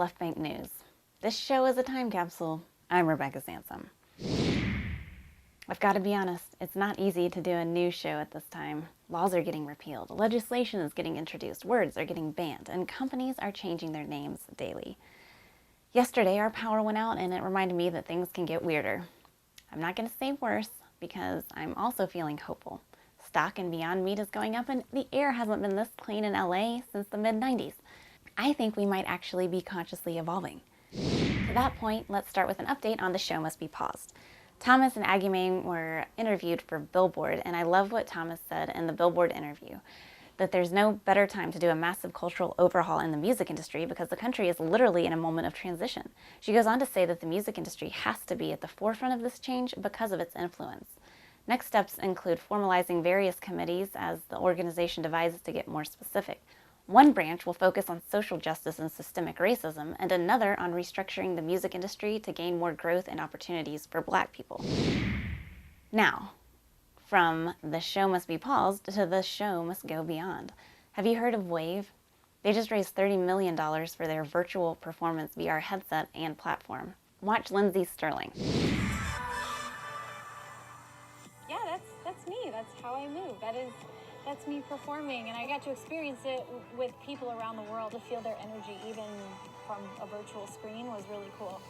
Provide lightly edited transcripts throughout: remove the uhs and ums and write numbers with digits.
Left Bank News. This show is a time capsule. I'm Rebecca Sansom. I've got to be honest, it's not easy to do a news show at this time. Laws are getting repealed, legislation is getting introduced, words are getting banned, and companies are changing their names daily. Yesterday, our power went out, and it reminded me that things can get weirder. I'm not going to say worse, because I'm also feeling hopeful. Stock in Beyond Meat is going up, and the air hasn't been this clean in LA since the mid-90s. I think we might actually be consciously evolving. To that point, let's start with an update on The Show Must Be Paused. Thomas and Mgmt were interviewed for Billboard, and I love what Thomas said in the Billboard Interview, that there's no better time to do a massive cultural overhaul in the music industry because the country is literally in a moment of transition. She goes on to say that the music industry has to be at the forefront of this change because of its influence. Next steps include formalizing various committees as the organization devises to get more specific. One branch will focus on social justice and systemic racism, and another on restructuring the music industry to gain more growth and opportunities for Black people. Now, from The Show Must Be Paused to The Show Must Go Beyond. Have you heard of Wave? They just raised $30 million for their virtual performance VR headset and platform. Watch Lindsay Sterling. Yeah, that's me. That's how I move. That's me performing, and I got to experience it with people around the world. To feel their energy, even from a virtual screen, was really cool.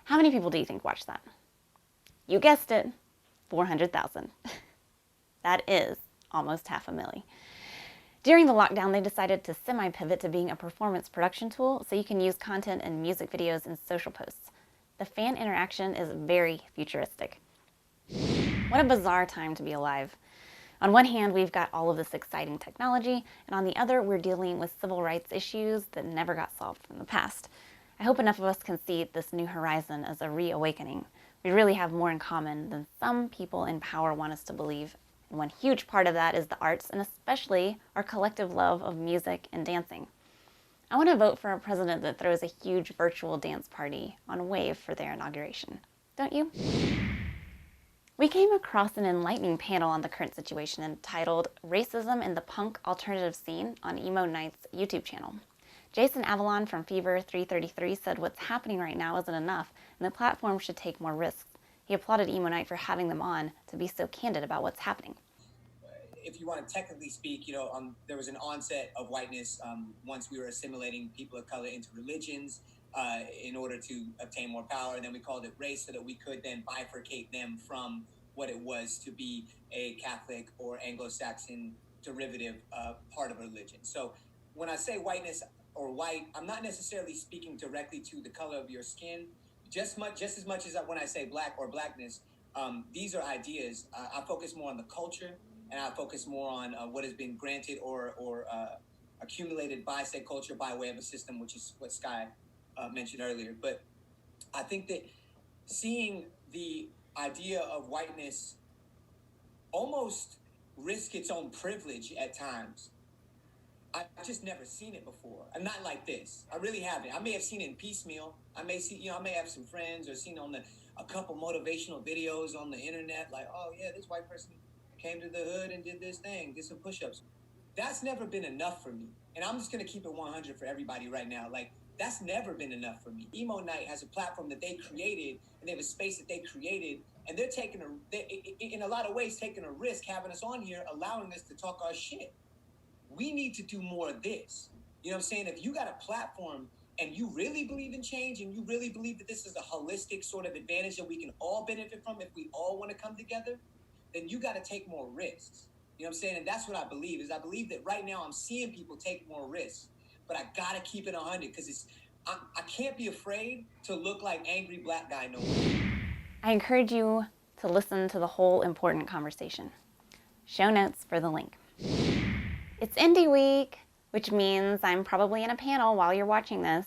How many people do you think watched that? You guessed it, 400,000. That is almost 500,000. During the lockdown, they decided to semi-pivot to being a performance production tool so you can use content in music videos and social posts. The fan interaction is very futuristic. What a bizarre time to be alive. On one hand, we've got all of this exciting technology, and on the other, we're dealing with civil rights issues that never got solved from the past. I hope enough of us can see this new horizon as a reawakening. We really have more in common than some people in power want us to believe. And one huge part of that is the arts, and especially our collective love of music and dancing. I want to vote for a president that throws a huge virtual dance party on Wave for their inauguration. Don't you? We came across an enlightening panel on the current situation entitled Racism in the Punk Alternative Scene on Emo Knight's YouTube channel. Jason Avalon from Fever 333 said what's happening right now isn't enough, and the platform should take more risks. He applauded Emo Knight for having them on to be so candid about what's happening. If you want to technically speak, there was an onset of whiteness once we were assimilating people of color into religions in order to obtain more power. And then we called it race so that we could then bifurcate them from what it was to be a Catholic or Anglo-Saxon derivative part of a religion. So when I say whiteness or white, I'm not necessarily speaking directly to the color of your skin, just as much as when I say black or blackness. These are ideas. I focus more on the culture, and I focus more on what has been granted or accumulated by said culture by way of a system, which is what Sky mentioned earlier. But I think that seeing the idea of whiteness almost risk its own privilege at times, I've just never seen it before. I'm not like this. I really haven't. I may have seen it in piecemeal. I may have some friends or seen on a couple motivational videos on the internet, like, oh yeah, this white person came to the hood and did this thing, did some push-ups. That's never been enough for me. And I'm just gonna keep it 100 for everybody right now. Like, that's never been enough for me. Emo Knight has a platform that they created, and they have a space that they created, and they're in a lot of ways taking a risk having us on here, allowing us to talk our shit. We need to do more of this. You know what I'm saying? If you got a platform and you really believe in change and you really believe that this is a holistic sort of advantage that we can all benefit from if we all want to come together, then you got to take more risks. You know what I'm saying? And that's what I believe, is I believe that right now I'm seeing people take more risks, but I got to keep it 100 because I can't be afraid to look like angry Black guy no more. I encourage you to listen to the whole important conversation. Show notes for the link. It's Indie Week, which means I'm probably in a panel while you're watching this,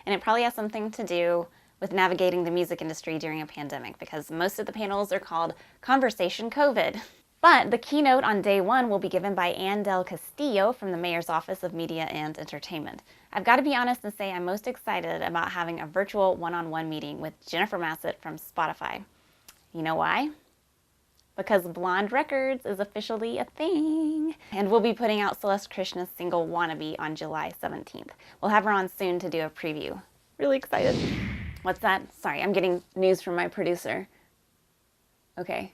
and it probably has something to do with navigating the music industry during a pandemic, because most of the panels are called Conversation COVID. But the keynote on day one will be given by Ann Del Castillo from the Mayor's Office of Media and Entertainment. I've got to be honest and say I'm most excited about having a virtual one-on-one meeting with Jennifer Massett from Spotify. You know why? Because Blonde Records is officially a thing. And we'll be putting out Celeste Krishna's single Wannabe on July 17th. We'll have her on soon to do a preview. Really excited. What's that? Sorry, I'm getting news from my producer. Okay.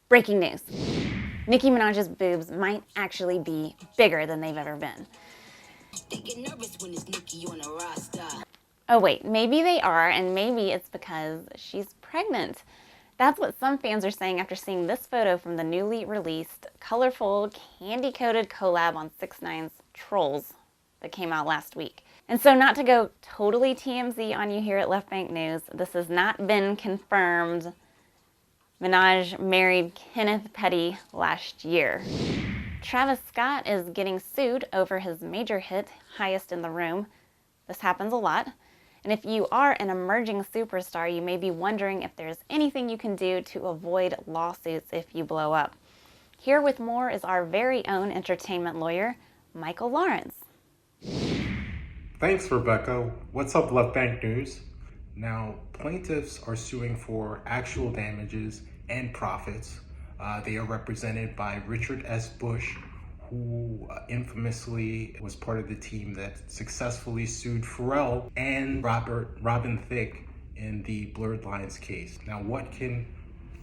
Breaking news. Nicki Minaj's boobs might actually be bigger than they've ever been. Oh wait, maybe they are, and maybe it's because she's pregnant. That's what some fans are saying after seeing this photo from the newly released, colorful, candy-coated collab on 6ix9ine's Trolls that came out last week. And so, not to go totally TMZ on you here at Left Bank News, this has not been confirmed. Minaj married Kenneth Petty last year. Travis Scott is getting sued over his major hit, Highest in the Room. This happens a lot. And if you are an emerging superstar, you may be wondering if there's anything you can do to avoid lawsuits if you blow up. Here with more is our very own entertainment lawyer, Michael Lawrence. Thanks, Rebecca. What's up, Left Bank News? Now, plaintiffs are suing for actual damages and profits. They are represented by Richard S. Bush, who infamously was part of the team that successfully sued Pharrell and Robin Thicke in the Blurred Lines case. Now, what can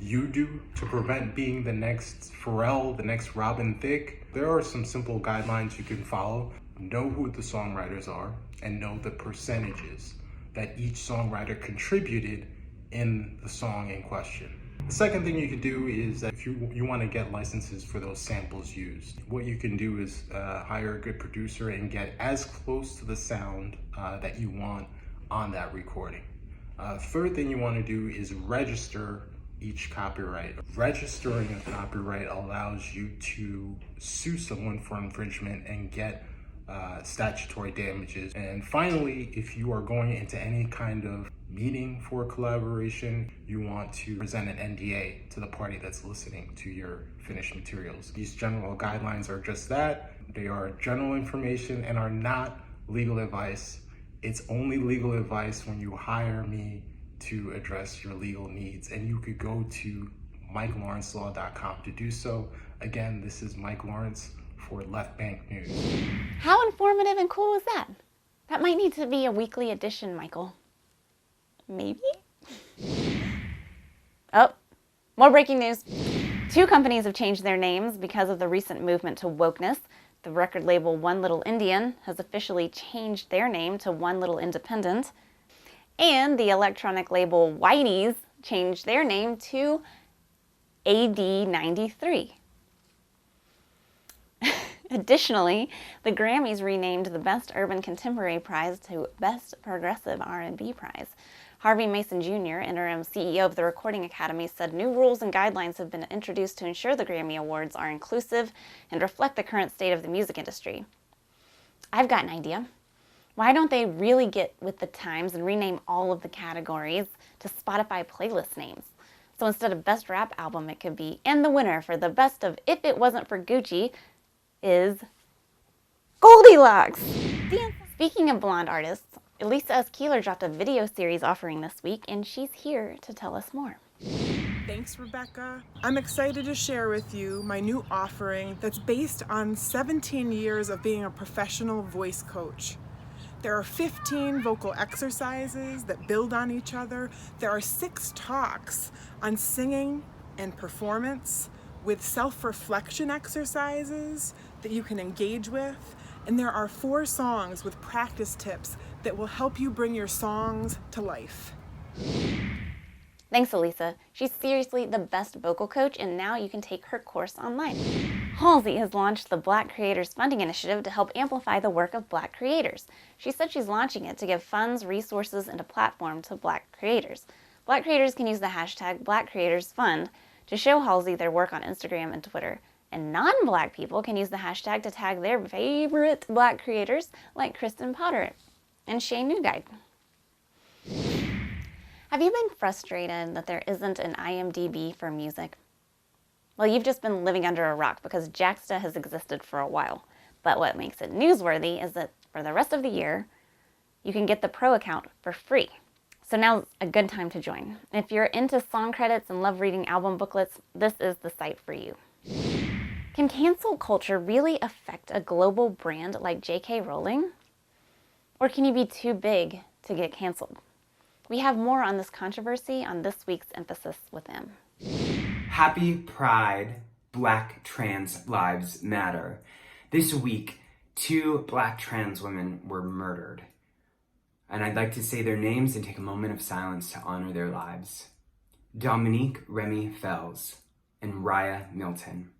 you do to prevent being the next Pharrell, the next Robin Thicke? There are some simple guidelines you can follow. Know who the songwriters are and know the percentages that each songwriter contributed in the song in question. The second thing you could do is that if you want to get licenses for those samples used, what you can do is hire a good producer and get as close to the sound that you want on that recording. Third thing you want to do is register each copyright. Registering a copyright allows you to sue someone for infringement and get statutory damages. And finally, if you are going into any kind of meeting for collaboration, you want to present an NDA to the party that's listening to your finished materials. These general guidelines are just that. They are general information and are not legal advice. It's only legal advice when you hire me to address your legal needs. And you could go to MikeLawrenceLaw.com to do so. Again, this is Mike Lawrence for Left Bank News. How informative and cool was that? That might need to be a weekly edition, Michael. Maybe? Oh, more breaking news. 2 companies have changed their names because of the recent movement to wokeness. The record label One Little Indian has officially changed their name to One Little Independent. And the electronic label Whities changed their name to AD93. Additionally, the Grammys renamed the Best Urban Contemporary Prize to Best Progressive R&B Prize. Harvey Mason Jr., interim CEO of the Recording Academy, said new rules and guidelines have been introduced to ensure the Grammy Awards are inclusive and reflect the current state of the music industry. I've got an idea. Why don't they really get with the times and rename all of the categories to Spotify playlist names? So instead of Best Rap Album, it could be, and the winner for the best of If It Wasn't for Gucci is Goldilocks. Speaking of blonde artists, Elisa Keeler dropped a video series offering this week, and she's here to tell us more. Thanks, Rebecca. I'm excited to share with you my new offering that's based on 17 years of being a professional voice coach. There are 15 vocal exercises that build on each other. There are 6 talks on singing and performance with self-reflection exercises that you can engage with. And there are 4 songs with practice tips that will help you bring your songs to life. Thanks, Elisa. She's seriously the best vocal coach, and now you can take her course online. Halsey has launched the Black Creators Funding Initiative to help amplify the work of Black creators. She said she's launching it to give funds, resources, and a platform to Black creators. Black creators can use the hashtag BlackCreatorsFund to show Halsey their work on Instagram and Twitter. And non-Black people can use the hashtag to tag their favorite Black creators like Kristen Potter and Shay Newguide. Have you been frustrated that there isn't an IMDb for music? Well, you've just been living under a rock because Jaxsta has existed for a while. But what makes it newsworthy is that for the rest of the year, you can get the pro account for free. So now's a good time to join. And if you're into song credits and love reading album booklets, this is the site for you. Can cancel culture really affect a global brand like J.K. Rowling? Or can you be too big to get canceled? We have more on this controversy on this week's Emphasis with M. Happy Pride, Black Trans Lives Matter. This week, 2 Black trans women were murdered. And I'd like to say their names and take a moment of silence to honor their lives. Dominique Remy Fells and Raya Milton.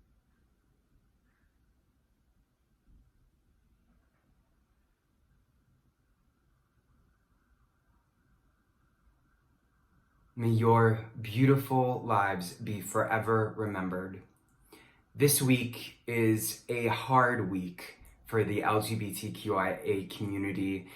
May your beautiful lives be forever remembered. This week is a hard week for the LGBTQIA community,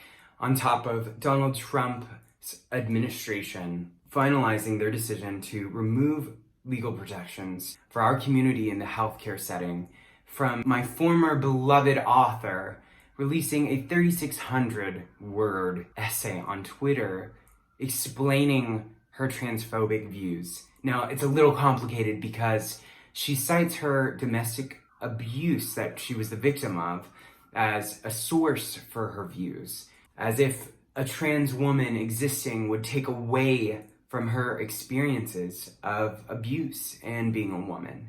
on top of Donald Trump's administration finalizing their decision to remove legal protections for our community in the healthcare setting, from my former beloved author releasing a 3,600-word essay on Twitter explaining her transphobic views. Now, it's a little complicated because she cites her domestic abuse that she was the victim of as a source for her views, as if a trans woman existing would take away from her experiences of abuse and being a woman.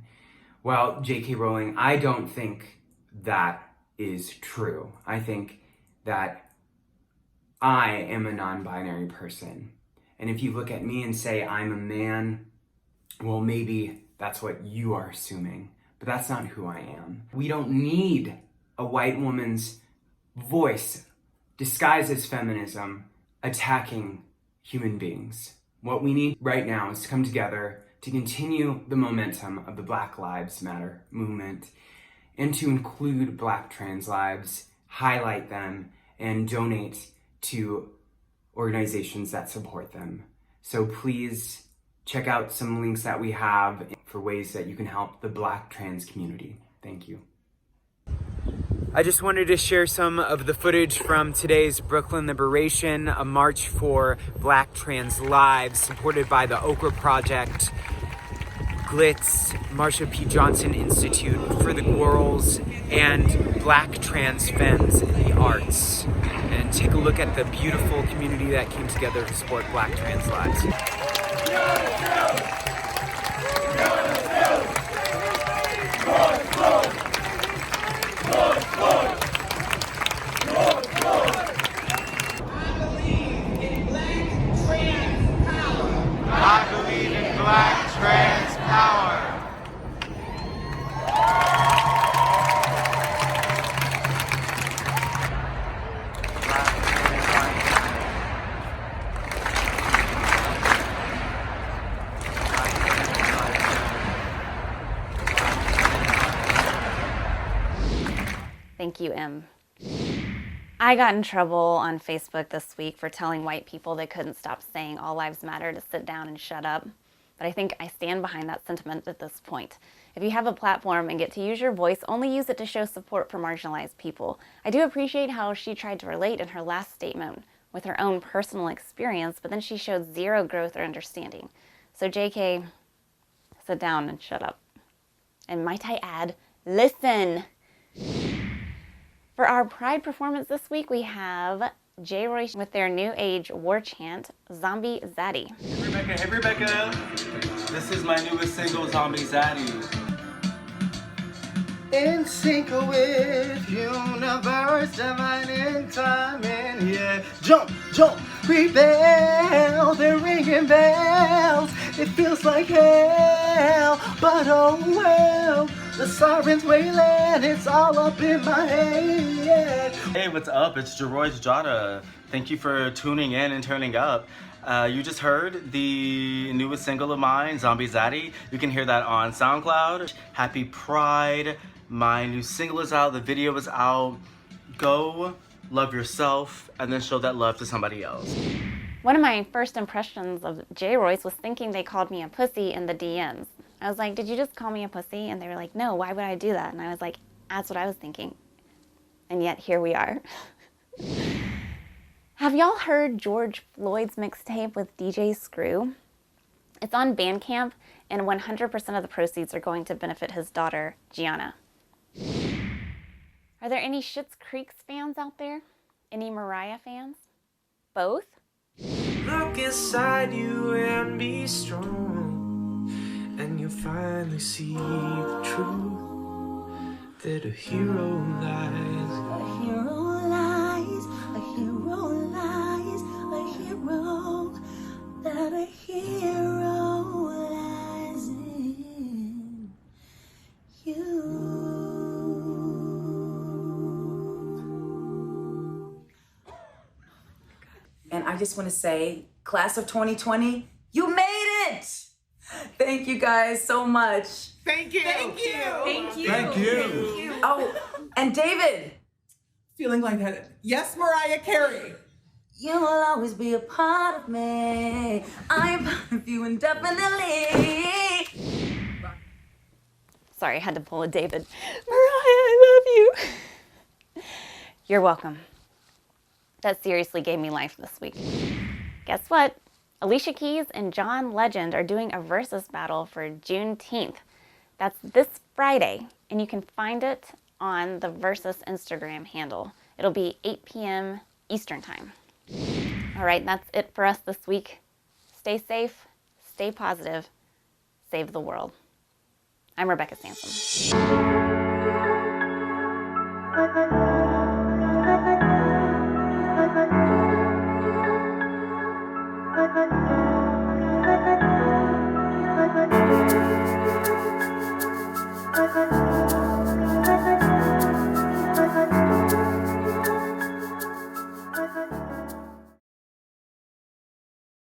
Well, J.K. Rowling, I don't think that is true. I think that I am a non-binary person. And if you look at me and say I'm a man, well, maybe that's what you are assuming, but that's not who I am. We don't need a white woman's voice disguised as feminism attacking human beings. What we need right now is to come together to continue the momentum of the Black Lives Matter movement and to include Black trans lives, highlight them, and donate to organizations that support them. So please check out some links that we have for ways that you can help the Black trans community. Thank you. I just wanted to share some of the footage from today's Brooklyn Liberation, a march for Black trans lives supported by the Okra Project, Glitz, Marsha P. Johnson Institute for the Girls, and Black Trans Femmes in the Arts. And take a look at the beautiful community that came together to support Black trans lives. I believe in Black trans power. Thank you, M. I got in trouble on Facebook this week for telling white people they couldn't stop saying all lives matter to sit down and shut up. But I think I stand behind that sentiment at this point. If you have a platform and get to use your voice, only use it to show support for marginalized people. I do appreciate how she tried to relate in her last statement with her own personal experience, but then she showed zero growth or understanding. So JK, sit down and shut up. And might I add, listen. For our Pride performance this week, we have J. Roy with their new age war chant, Zombie Zaddy. Hey Rebecca, this is my newest single, Zombie Zaddy. In sync with universe, divine in time, and yeah, jump, jump, rebel, they're ringing bells, it feels like hell, but oh well. The sirens wailing, it's all up in my head. Hey, what's up? It's Jeroy's Jada. Thank you for tuning in and turning up. You just heard the newest single of mine, Zombie Zaddy. You can hear that on SoundCloud. Happy Pride. My new single is out, the video is out. Go love yourself and then show that love to somebody else. One of my first impressions of J-Royce was thinking they called me a pussy in the DMs. I was like, did you just call me a pussy? And they were like, no, why would I do that? And I was like, that's what I was thinking. And yet here we are. Have y'all heard George Floyd's mixtape with DJ Screw? It's on Bandcamp, and 100% of the proceeds are going to benefit his daughter, Gianna. Are there any Schitt's Creek fans out there? Any Mariah fans? Both? Look inside you and be strong, and you'll finally see the truth, that a hero lies. A hero lies, a hero lies, a hero, that a hero lies in you. And I just want to say, class of 2020, you made it! Thank you guys so much. Thank you. Thank you. Thank you. Thank you. Oh, and David. Feeling lightheaded. Yes, Mariah Carey. You will always be a part of me. I'm part of you indefinitely. Sorry, I had to pull a David. Mariah, I love you. You're welcome. That seriously gave me life this week. Guess what? Alicia Keys and John Legend are doing a versus battle for Juneteenth. That's this Friday, and you can find it on the Versus Instagram handle. It'll be 8 p.m. Eastern Time. All right, that's it for us this week. Stay safe, stay positive, save the world. I'm Rebecca Sansom. Bye.